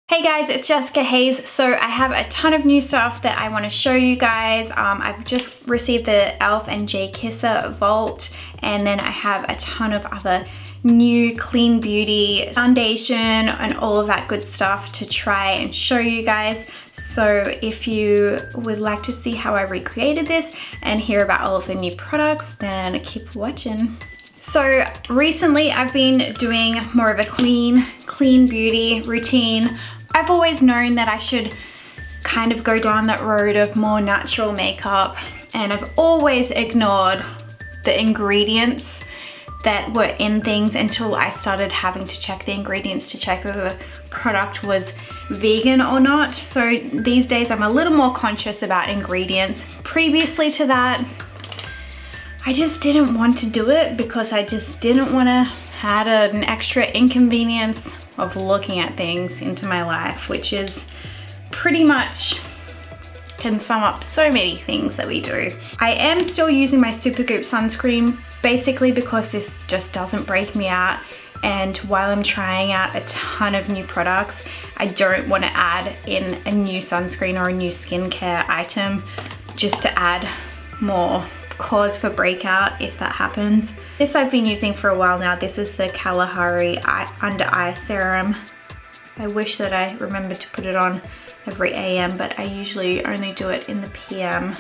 Hey guys, it's Jessica Hayes. So I have a ton of new stuff that I want to show you guys. I've just received the e.l.f. and Jkissa Vault, and then I have a ton of other new clean beauty foundation and all of that good stuff to try and show you guys. So if you would like to see how I recreated this and hear about all of the new products, then keep watching. So recently I've been doing more of a clean beauty routine. I've always known that I should kind of go down that road of more natural makeup, and I've always ignored the ingredients that were in things until I started having to check the ingredients to check whether the product was vegan or not. So these days I'm a little more conscious about ingredients. Previously to that, I just didn't want to do it because I just didn't want to add an extra inconvenience of looking at things into my life, which is pretty much can sum up so many things that we do. I am still using my Supergoop sunscreen basically because this just doesn't break me out, and while I'm trying out a ton of new products, I don't want to add in a new sunscreen or a new skincare item just to add more cause for breakout if that happens. This I've been using for a while now. This is the Kalahari Under Eye Serum. I wish that I remembered to put it on every AM, but I usually only do it in the PM.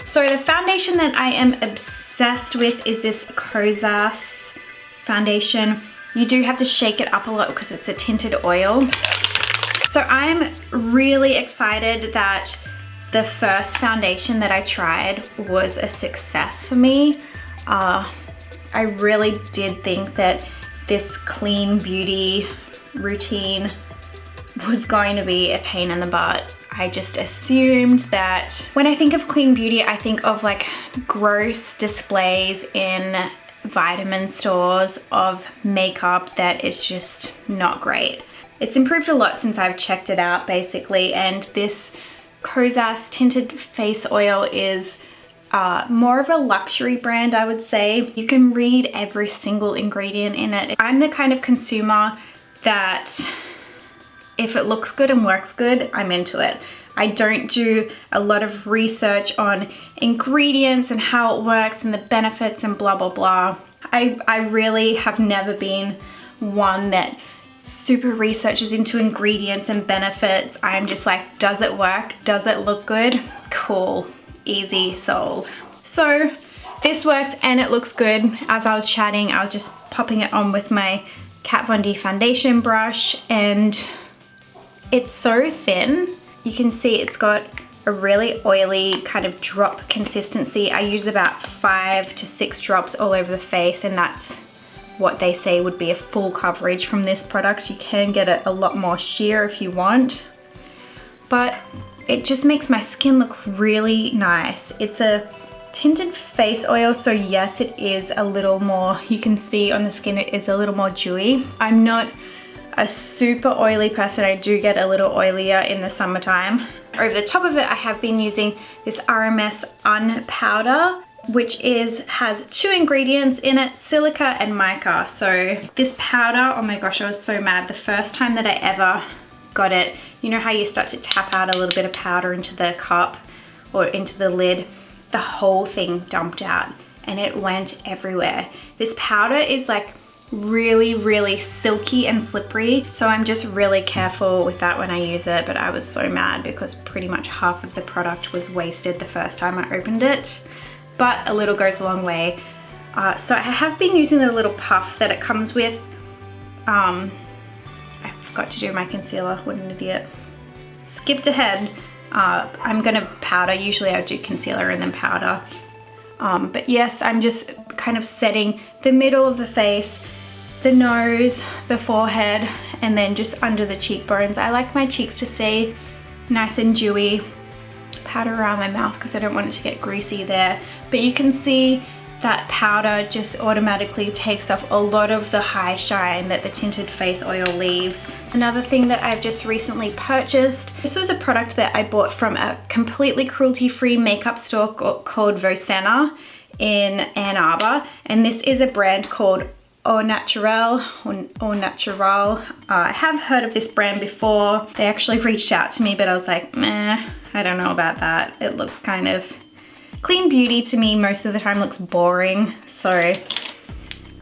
So the foundation that I am obsessed with is this Kosas foundation. You do have to shake it up a lot because it's a tinted oil. So I'm really excited that the first foundation that I tried was a success for me. I really did think that this clean beauty routine was going to be a pain in the butt. I just assumed that when I think of clean beauty, I think of like gross displays in vitamin stores of makeup that is just not great. It's improved a lot since I've checked it out basically, and this Kosas tinted face oil is more of a luxury brand, I would say. You can read every single ingredient in it. I'm the kind of consumer that if it looks good and works good, I'm into it. I don't do a lot of research on ingredients and how it works and the benefits and blah blah blah. I really have never been one that super researches into ingredients and benefits. I'm just like, does it work? Does it look good? Cool, easy, sold. So this works and it looks good. As I was chatting, I was just popping it on with my Kat Von D foundation brush, and it's so thin. You can see it's got a really oily kind of drop consistency. I use about 5 to 6 drops all over the face, and that's what they say would be a full coverage from this product. You can get it a lot more sheer if you want, but it just makes my skin look really nice. It's a tinted face oil, so yes, it is a little more, you can see on the skin it is a little more dewy. I'm not a super oily person. I do get a little oilier in the summertime. Over the top of it, I have been using this RMS Unpowder, which has 2 ingredients in it, silica and mica. So this powder, oh my gosh, I was so mad the first time that I ever got it. You know how you start to tap out a little bit of powder into the cup or into the lid? The whole thing dumped out and it went everywhere. This powder is like really silky and slippery, so I'm just really careful with that when I use it. But I was so mad because pretty much half of the product was wasted the first time I opened it. But a little goes a long way. So I have been using the little puff that it comes with. I forgot to do my concealer, what an idiot. Skipped ahead. I'm gonna powder. Usually I do concealer and then powder. But yes, I'm just kind of setting the middle of the face, the nose, the forehead, and then just under the cheekbones. I like my cheeks to stay nice and dewy. Powder around my mouth because I don't want it to get greasy there, but you can see that powder just automatically takes off a lot of the high shine that the tinted face oil leaves. Another thing that I've just recently purchased, this was a product that I bought from a completely cruelty-free makeup store called Vosenna in Ann Arbor, and this is a brand called Naturale or Naturale. I have heard of this brand before. They actually reached out to me, but I was like, meh, I don't know about that. It looks kind of, clean beauty to me most of the time looks boring, so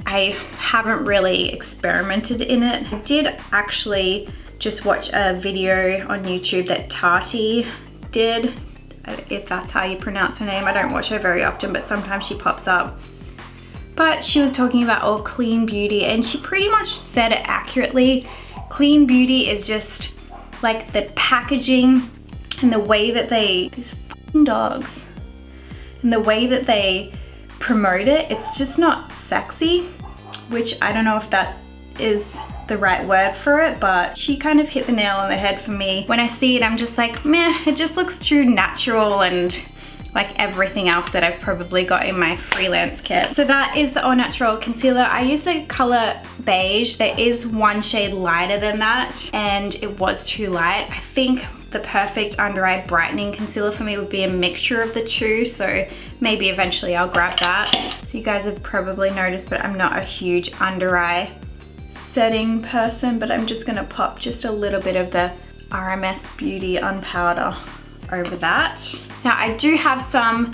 I haven't really experimented in it. I did actually just watch a video on YouTube that Tati did, if that's how you pronounce her name. I don't watch her very often, but sometimes she pops up. But she was talking about all clean beauty, and she pretty much said it accurately. Clean beauty is just like the packaging and the way that these f***ing dogs, and the way that they promote it, it's just not sexy, which I don't know if that is the right word for it, but she kind of hit the nail on the head for me. When I see it, I'm just like, meh, it just looks too natural and like everything else that I've probably got in my freelance kit. So that is the Au Naturale concealer. I use the color Beige. There is one shade lighter than that, and it was too light. I think the perfect under eye brightening concealer for me would be a mixture of the two, so maybe eventually I'll grab that. So you guys have probably noticed, but I'm not a huge under eye setting person, but I'm just gonna pop just a little bit of the RMS Beauty Unpowder over that. Now I do have some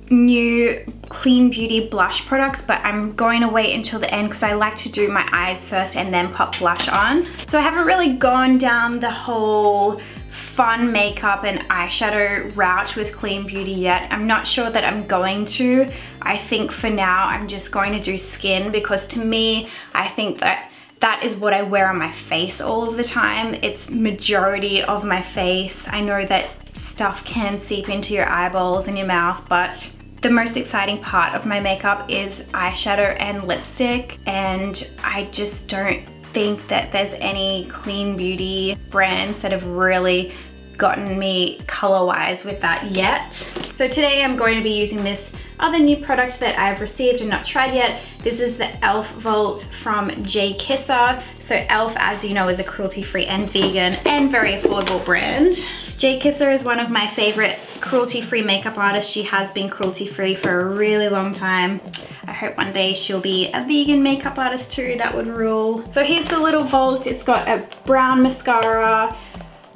new clean beauty blush products, but I'm going to wait until the end because I like to do my eyes first and then pop blush on. So I haven't really gone down the whole fun makeup and eyeshadow route with clean beauty yet. I'm not sure that I'm going to. I think for now I'm just going to do skin, because to me, I think that is what I wear on my face all of the time. It's majority of my face. I know that stuff can seep into your eyeballs and your mouth, but the most exciting part of my makeup is eyeshadow and lipstick, and I just don't think that there's any clean beauty brands that have really gotten me color-wise with that yet. So today I'm going to be using this other new product that I've received and not tried yet. This is the e.l.f. Vault from Jkissa. So e.l.f., as you know, is a cruelty-free and vegan and very affordable brand. Jkissa is one of my favorite cruelty-free makeup artists. She has been cruelty-free for a really long time. I hope one day she'll be a vegan makeup artist too. That would rule. So here's the little vault. It's got a brown mascara,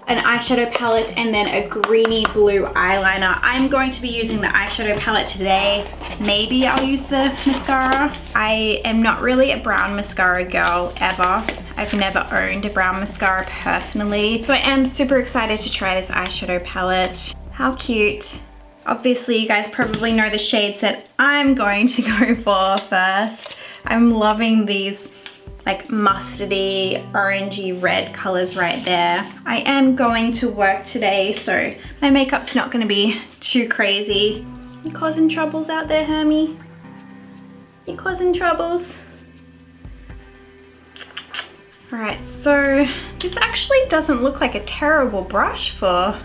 an eyeshadow palette, and then a greeny blue eyeliner. I'm going to be using the eyeshadow palette today. Maybe I'll use the mascara. I am not really a brown mascara girl ever. I've never owned a brown mascara personally. So I am super excited to try this eyeshadow palette. How cute. Obviously you guys probably know the shades that I'm going to go for first. I'm loving these like mustardy, orangey red colors right there. I am going to work today, so my makeup's not gonna be too crazy. You causing troubles out there, Hermie? You causing troubles? All right, so this actually doesn't look like a terrible brush for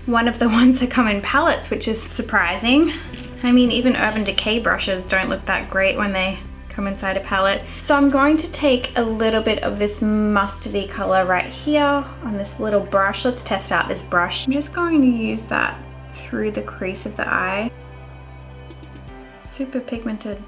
one of the ones that come in palettes, which is surprising. I mean, even Urban Decay brushes don't look that great when they come inside a palette. So I'm going to take a little bit of this mustardy color right here on this little brush. Let's test out this brush. I'm just going to use that through the crease of the eye. Super pigmented.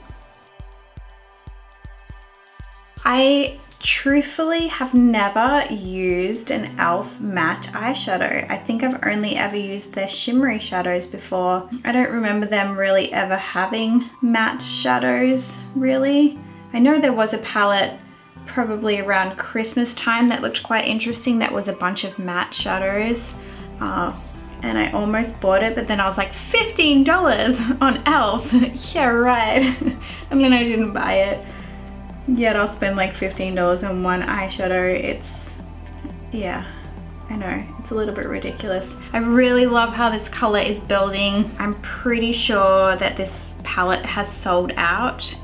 I truthfully have never used an e.l.f. matte eyeshadow. I think I've only ever used their shimmery shadows before. I don't remember them really ever having matte shadows, really. I know there was a palette probably around Christmas time that looked quite interesting that was a bunch of matte shadows. And I almost bought it, but then I was like, $15 on e.l.f. Yeah, right. And then I didn't buy it. Yet I'll spend like $15 on one eyeshadow. Yeah, I know, it's a little bit ridiculous. I really love how this color is building. I'm pretty sure that this palette has sold out.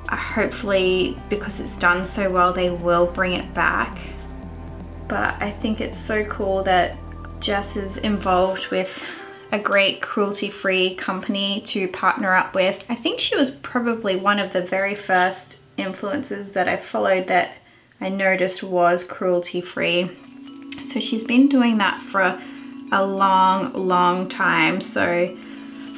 Hopefully, because it's done so well, they will bring it back. But I think it's so cool that Jess is involved with a great cruelty-free company to partner up with. I think she was probably one of the very first influencers that I followed that I noticed was cruelty-free. So she's been doing that for a long time. So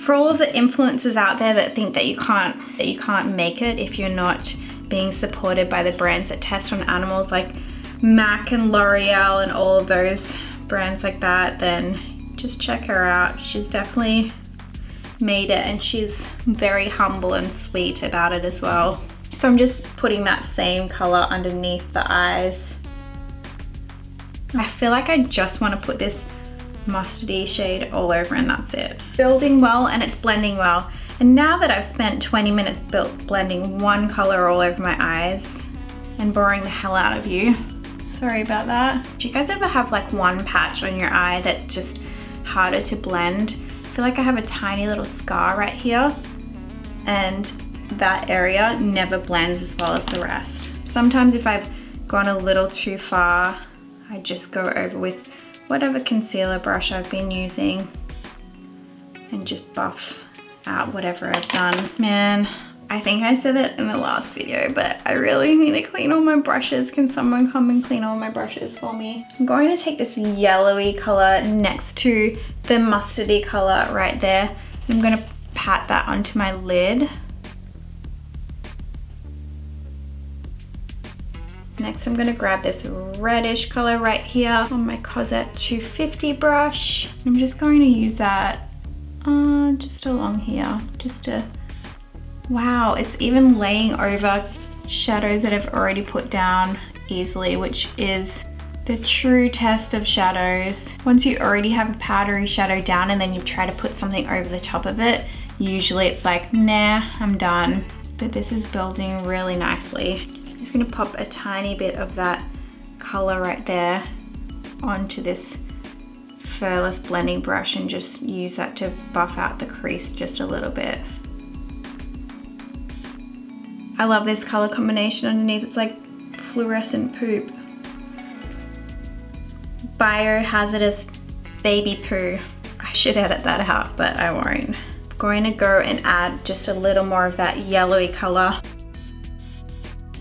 for all of the influencers out there that think that you can't make it if you're not being supported by the brands that test on animals like MAC and L'Oreal and all of those brands like that, then just check her out. She's definitely made it, and she's very humble and sweet about it as well. So I'm just putting that same color underneath the eyes. I feel like I just want to put this mustardy shade all over and that's it. Building well and it's blending well. And now that I've spent 20 minutes blending one color all over my eyes and boring the hell out of you, sorry about that. Do you guys ever have like one patch on your eye that's just harder to blend? I feel like I have a tiny little scar right here, and that area never blends as well as the rest. Sometimes if I've gone a little too far, I just go over with whatever concealer brush I've been using and just buff out whatever I've done. Man, I think I said it in the last video, but I really need to clean all my brushes. Can someone come and clean all my brushes for me? I'm going to take this yellowy color next to the mustardy color right there. I'm going to pat that onto my lid. Next, I'm gonna grab this reddish color right here on my Cosette 250 brush. I'm just going to use that just along here, just to, wow, it's even laying over shadows that I've already put down easily, which is the true test of shadows. Once you already have a powdery shadow down and then you try to put something over the top of it, usually it's like, nah, I'm done. But this is building really nicely. I'm just gonna pop a tiny bit of that color right there onto this furless blending brush and just use that to buff out the crease just a little bit. I love this color combination underneath. It's like fluorescent poop. Biohazardous baby poo. I should edit that out, but I won't. I'm going to go and add just a little more of that yellowy color.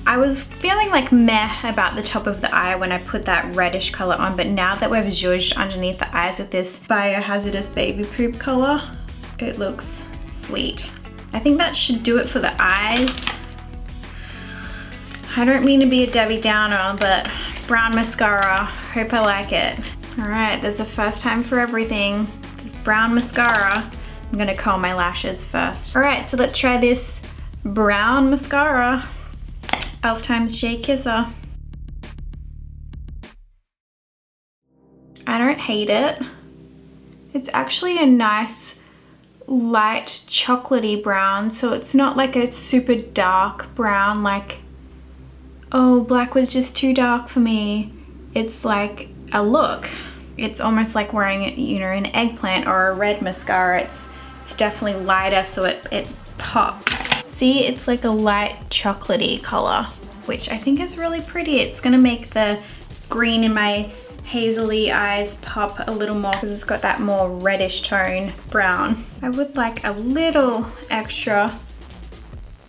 I was feeling like meh about the top of the eye when I put that reddish color on, but now that we've zhuzhed underneath the eyes with this Biohazardous baby poop color, it looks sweet. I think that should do it for the eyes. I don't mean to be a Debbie Downer, but brown mascara, hope I like it. All right, there's a first time for everything. This brown mascara. I'm gonna curl my lashes first. All right, so let's try this brown mascara. e.l.f. times Jkissa. I don't hate it. It's actually a nice light chocolatey brown, so it's not like a super dark brown like, oh, black was just too dark for me. It's like a look. It's almost like wearing, you know, an eggplant or a red mascara. It's definitely lighter, so it pops. See, it's like a light chocolatey color, which I think is really pretty. It's gonna make the green in my hazily eyes pop a little more because it's got that more reddish tone brown. I would like a little extra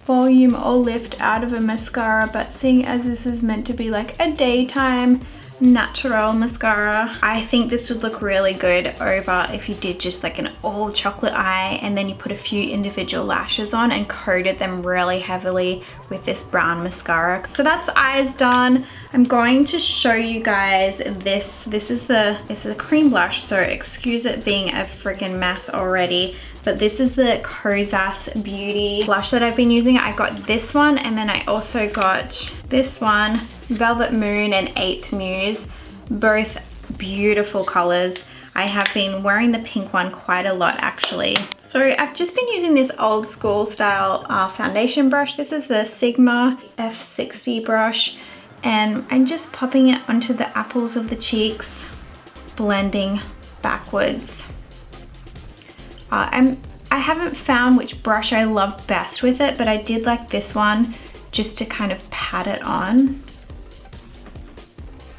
volume or lift out of a mascara, but seeing as this is meant to be like a daytime Naturale mascara, I think this would look really good over if you did just like an all chocolate eye and then you put a few individual lashes on and coated them really heavily with this brown mascara. So that's eyes done. I'm going to show you guys this. This is a cream blush, so excuse it being a freaking mess already. But this is the Kosas Beauty blush that I've been using. I got this one, and then I also got this one, Velvet Moon and 8th Muse, both beautiful colors. I have been wearing the pink one quite a lot actually. So I've just been using this old school style foundation brush. This is the Sigma F60 brush, and I'm just popping it onto the apples of the cheeks, blending backwards. I haven't found which brush I love best with it, but I did like this one just to kind of pat it on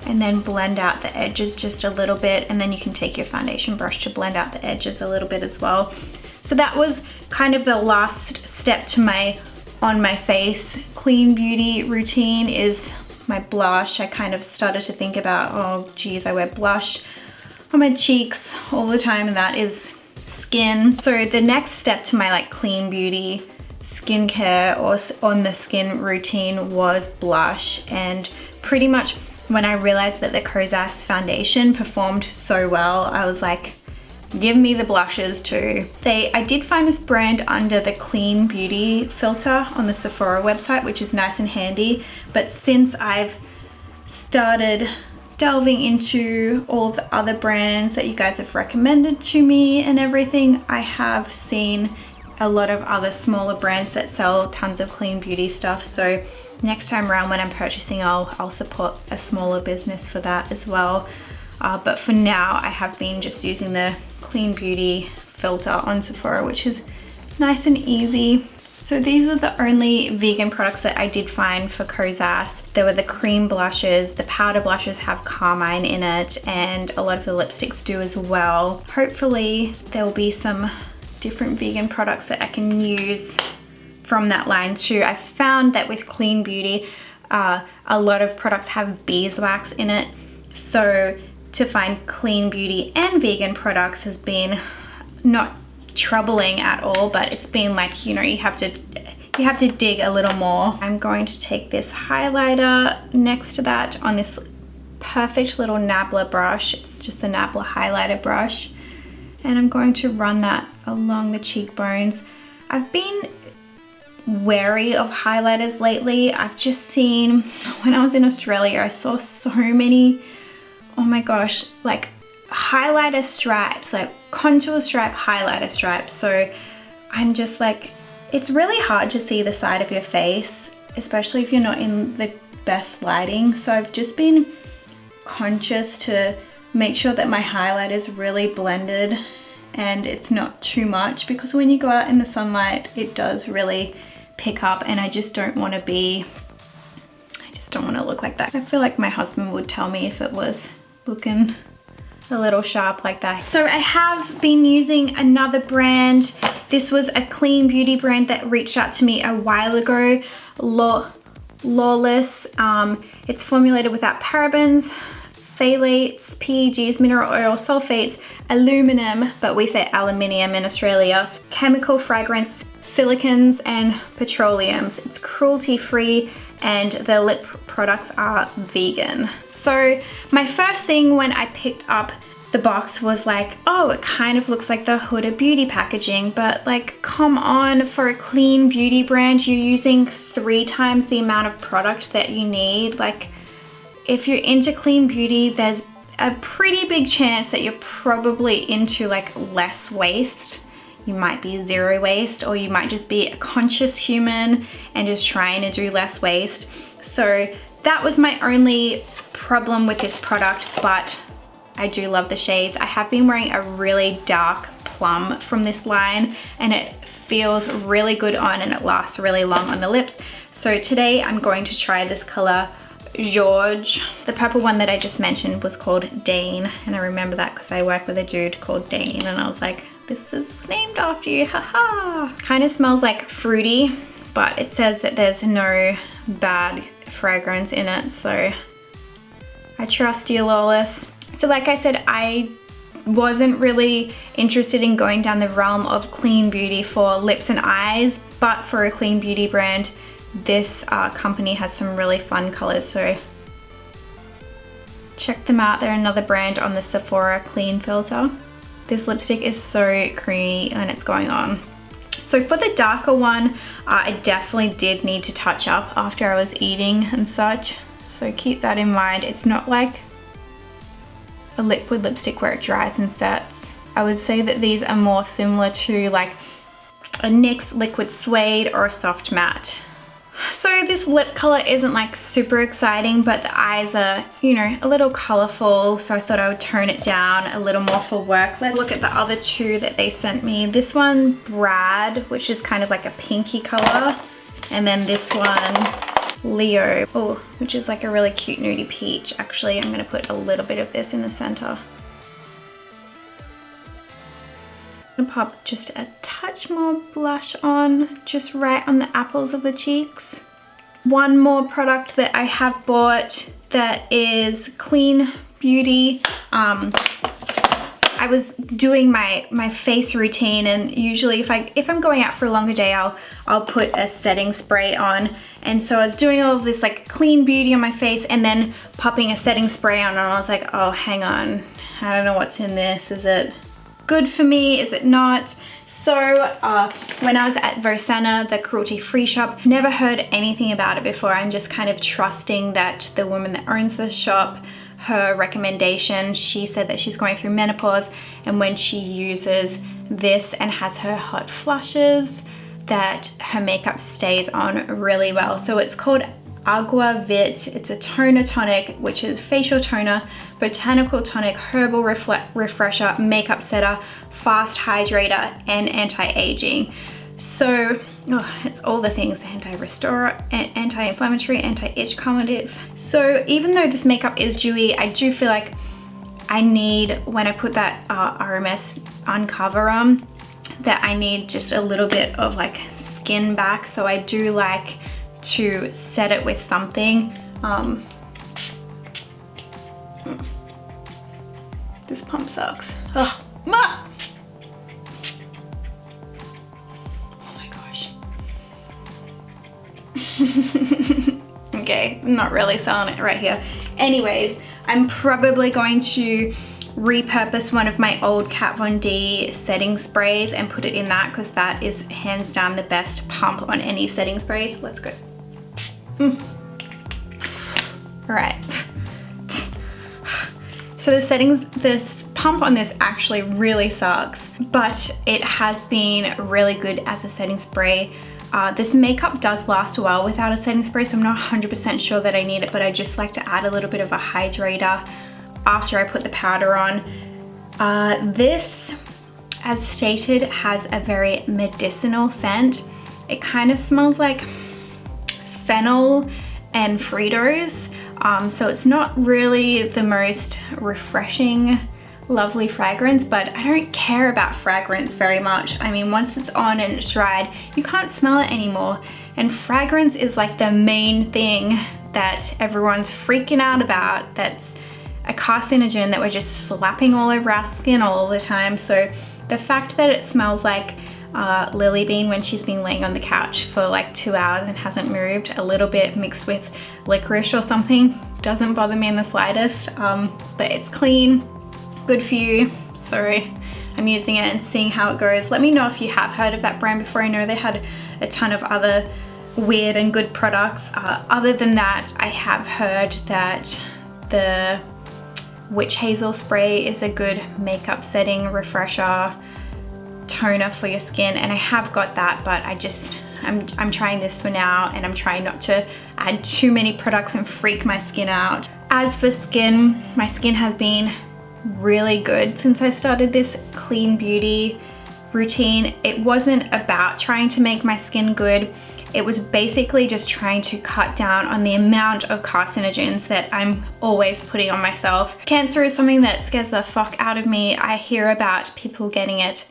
and then blend out the edges just a little bit, and then you can take your foundation brush to blend out the edges a little bit as well. So that was kind of the last step to my on my face clean beauty routine, is my blush. I kind of started to think about, oh geez, I wear blush on my cheeks all the time, and that is skin. So the next step to my like clean beauty skincare or on the skin routine was blush, and pretty much when I realized that the Kosas foundation performed so well, I was like, give me the blushes too. I did find this brand under the Clean Beauty filter on the Sephora website, which is nice and handy. But since I've started delving into all the other brands that you guys have recommended to me and everything, I have seen a lot of other smaller brands that sell tons of clean beauty stuff. So next time around when I'm purchasing, I'll support a smaller business for that as well. But for now, I have been just using the Clean Beauty filter on Sephora, which is nice and easy. So these are the only vegan products that I did find for Kosas. There were the cream blushes, the powder blushes have carmine in it, and a lot of the lipsticks do as well. Hopefully there will be some different vegan products that I can use from that line too. I found that with Clean Beauty, a lot of products have beeswax in it. So to find Clean Beauty and vegan products has been not troubling at all, but it's been like, you know, you have to dig a little more. I'm going to take this highlighter next to that on this perfect little Nabla brush. It's just the Nabla highlighter brush, and I'm going to run that along the cheekbones. I've been wary of highlighters lately. I've just seen, when I was in Australia, I saw so many, oh my gosh, like highlighter stripes, like contour stripe, highlighter stripes. So I'm just like, it's really hard to see the side of your face, especially if you're not in the best lighting. So I've just been conscious to make sure that my highlight is really blended and it's not too much, because when you go out in the sunlight, it does really pick up, and I just don't want to look like that. I feel like my husband would tell me if it was looking a little sharp like that. So I have been using another brand. This was a Clean Beauty brand that reached out to me a while ago, Lawless. It's formulated without parabens, phthalates, PEGs, mineral oil, sulfates, aluminum, but we say aluminium in Australia, chemical fragrance, silicons, and petroleums. It's cruelty-free, and the lip products are vegan. So my first thing when I picked up the box was like, oh, it kind of looks like the Huda Beauty packaging, but like, come on, for a Clean Beauty brand, you're using 3 times the amount of product that you need. Like, if you're into Clean Beauty, there's a pretty big chance that you're probably into like less waste. You might be zero waste, or you might just be a conscious human and just trying to do less waste. So that was my only problem with this product, but I do love the shades. I have been wearing a really dark plum from this line, and it feels really good on, and it lasts really long on the lips. So today I'm going to try this color George. The purple one that I just mentioned was called Dane, and I remember that because I work with a dude called Dane, and I was like, this is named after you, haha. Kind of smells like fruity, but it says that there's no bad fragrance in it, so I trust you, Lawless. So like I said, I wasn't really interested in going down the realm of Clean Beauty for lips and eyes, but for a Clean Beauty brand, this company has some really fun colors, so check them out. They're another brand on the Sephora Clean filter. This lipstick is so creamy when it's going on. So for the darker one, I definitely did need to touch up after I was eating and such, so keep that in mind. It's not like a liquid lipstick where it dries and sets. I would say that these are more similar to like a NYX liquid suede or a soft matte. So this lip color isn't like super exciting, but the eyes are, you know, a little colorful, so I thought I would tone it down a little more for work. Let's look at the other two that they sent me. This one, Brad, which is kind of like a pinky color, and then this one, Leo, oh, which is like a really cute nudie peach. Actually, I'm gonna put a little bit of this in the center. I'm gonna pop just a touch more blush on, just right on the apples of the cheeks. One more product that I have bought that is Clean Beauty. I I was doing my face routine, and usually if I'm going out for a longer day, I'll put a setting spray on. And so I was doing all of this like clean beauty on my face and then popping a setting spray on, and I was like, oh, hang on, I don't know what's in this. Is it good for me? Is it not? So when I was at Vegan, the cruelty-free shop, never heard anything about it before. I'm just kind of trusting that the woman that owns the shop, her recommendation, she said that she's going through menopause, and when she uses this and has her hot flushes, that her makeup stays on really well. So it's called Agua Vit. It's a toner tonic, which is facial toner, botanical tonic, herbal refresher, makeup setter, fast hydrator, and anti-aging. So it's all the things: anti-restorer, anti-inflammatory, anti-itch calmative. So even though this makeup is dewy, I do feel like I need, when I put that RMS Uncover on, that I need just a little bit of like skin back. So I do like to set it with something. This pump sucks. Oh my gosh. Okay, I'm not really selling it right here. Anyways, I'm probably going to repurpose one of my old Kat Von D setting sprays and put it in that, because that is hands down the best pump on any setting spray. Let's go. All right. So this pump on this actually really sucks, but it has been really good as a setting spray. This makeup does last a while without a setting spray, so I'm not 100% sure that I need it, but I just like to add a little bit of a hydrator after I put the powder on. This, as stated, has a very medicinal scent. It kind of smells like fennel and Fritos. So it's not really the most refreshing, lovely fragrance, but I don't care about fragrance very much. I mean, once it's on and it's dried, you can't smell it anymore. And fragrance is like the main thing that everyone's freaking out about. That's a carcinogen that we're just slapping all over our skin all the time. So the fact that it smells like Lily Bean when she's been laying on the couch for like 2 hours and hasn't moved, a little bit mixed with licorice or something, doesn't bother me in the slightest. But it's clean, good for you. So I'm using it and seeing how it goes. Let me know if you have heard of that brand before. I know they had a ton of other weird and good products. Other than that, I have heard that the Witch Hazel spray is a good makeup setting refresher toner for your skin, and I have got that, but I'm trying this for now, and I'm trying not to add too many products and freak my skin out. As for skin, my skin has been really good since I started this clean beauty routine. It wasn't about trying to make my skin good. It was basically just trying to cut down on the amount of carcinogens that I'm always putting on myself. Cancer is something that scares the fuck out of me. I hear about people getting it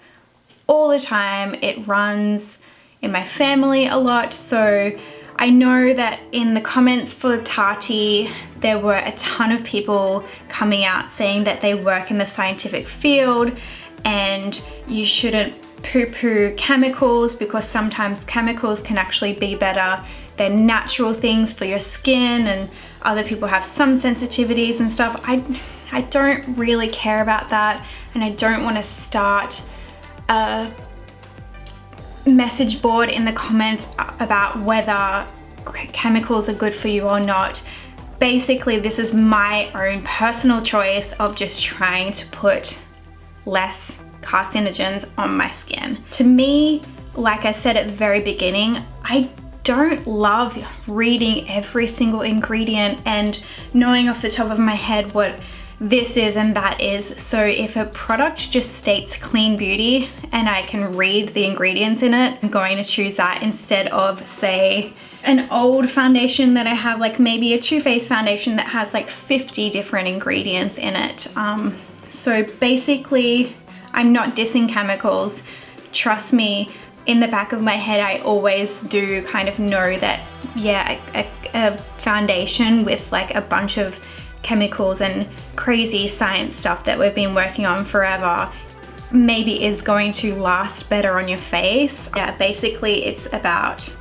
all the time. It runs in my family a lot. So I know that in the comments for Tati, there were a ton of people coming out saying that they work in the scientific field and you shouldn't poo-poo chemicals, because sometimes chemicals can actually be better than natural things for your skin, and other people have some sensitivities and stuff. I don't really care about that, and I don't want to start a message board in the comments about whether chemicals are good for you or not. Basically, this is my own personal choice of just trying to put less carcinogens on my skin. To me, like I said at the very beginning, I don't love reading every single ingredient and knowing off the top of my head what this is and that is. So if a product just states clean beauty and I can read the ingredients in it, I'm going to choose that instead of, say, an old foundation that I have, like maybe a Too Faced foundation that has like 50 different ingredients in it. So basically, I'm not dissing chemicals. Trust me, in the back of my head, I always do kind of know that, yeah, a foundation with like a bunch of chemicals and crazy science stuff that we've been working on forever maybe is going to last better on your face. Yeah, basically it's about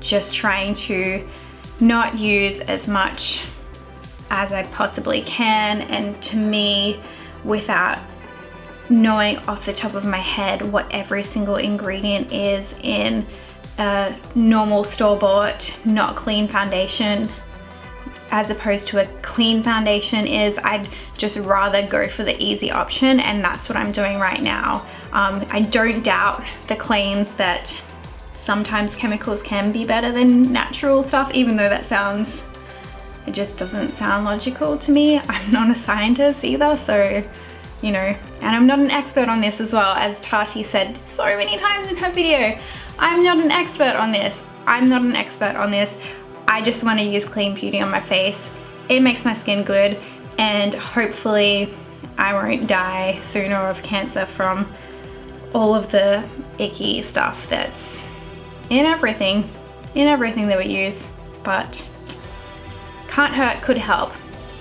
just trying to not use as much as I possibly can, and to me, without knowing off the top of my head what every single ingredient is in a normal store-bought, not clean foundation, as opposed to a clean foundation is, I'd just rather go for the easy option, and that's what I'm doing right now. I don't doubt the claims that sometimes chemicals can be better than natural stuff, even though it just doesn't sound logical to me. I'm not a scientist either, so, you know, and I'm not an expert on this as well, as Tati said so many times in her video. I'm not an expert on this. I'm not an expert on this. I just want to use clean beauty on my face. It makes my skin good, and hopefully I won't die sooner of cancer from all of the icky stuff that's in everything that we use. But can't hurt, could help.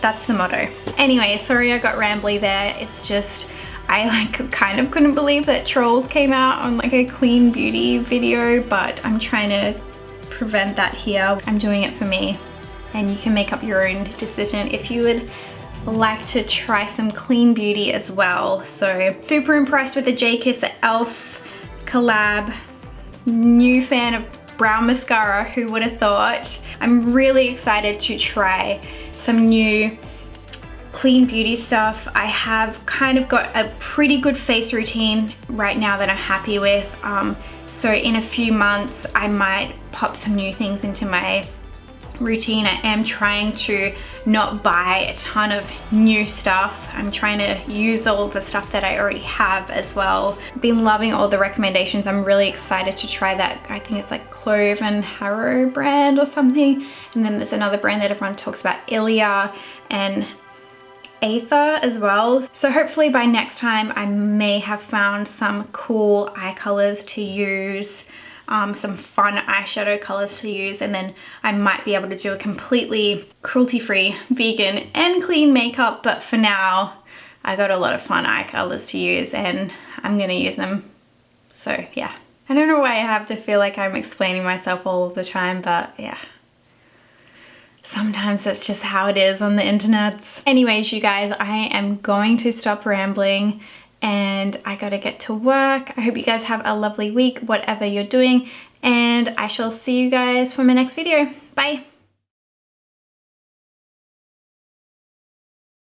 That's the motto. Anyway, sorry I got rambly there. It's just, I kind of couldn't believe that Trolls came out on a clean beauty video, but I'm trying to prevent that here. I'm doing it for me, and you can make up your own decision if you would like to try some clean beauty as well. So super impressed with the Jkissa e.l.f. collab. New fan of brown mascara, who would have thought. I'm really excited to try some new clean beauty stuff. I have kind of got a pretty good face routine right now that I'm happy with. So in a few months I might pop some new things into my routine. I am trying to not buy a ton of new stuff. I'm trying to use all of the stuff that I already have as well. Been loving all the recommendations. I'm really excited to try that. I think it's like Clove and Harrow brand or something. And then there's another brand that everyone talks about, Ilia and Aether as well. So hopefully by next time I may have found some cool eye colors to use, some fun eyeshadow colors to use, and then I might be able to do a completely cruelty-free, vegan and clean makeup. But for now, I got a lot of fun eye colors to use, and I'm gonna use them. So yeah, I don't know why I have to feel like I'm explaining myself all the time, but yeah. Sometimes that's just how it is on the internet. Anyways, you guys, I am going to stop rambling and I gotta get to work. I hope you guys have a lovely week, whatever you're doing, and I shall see you guys for my next video. Bye.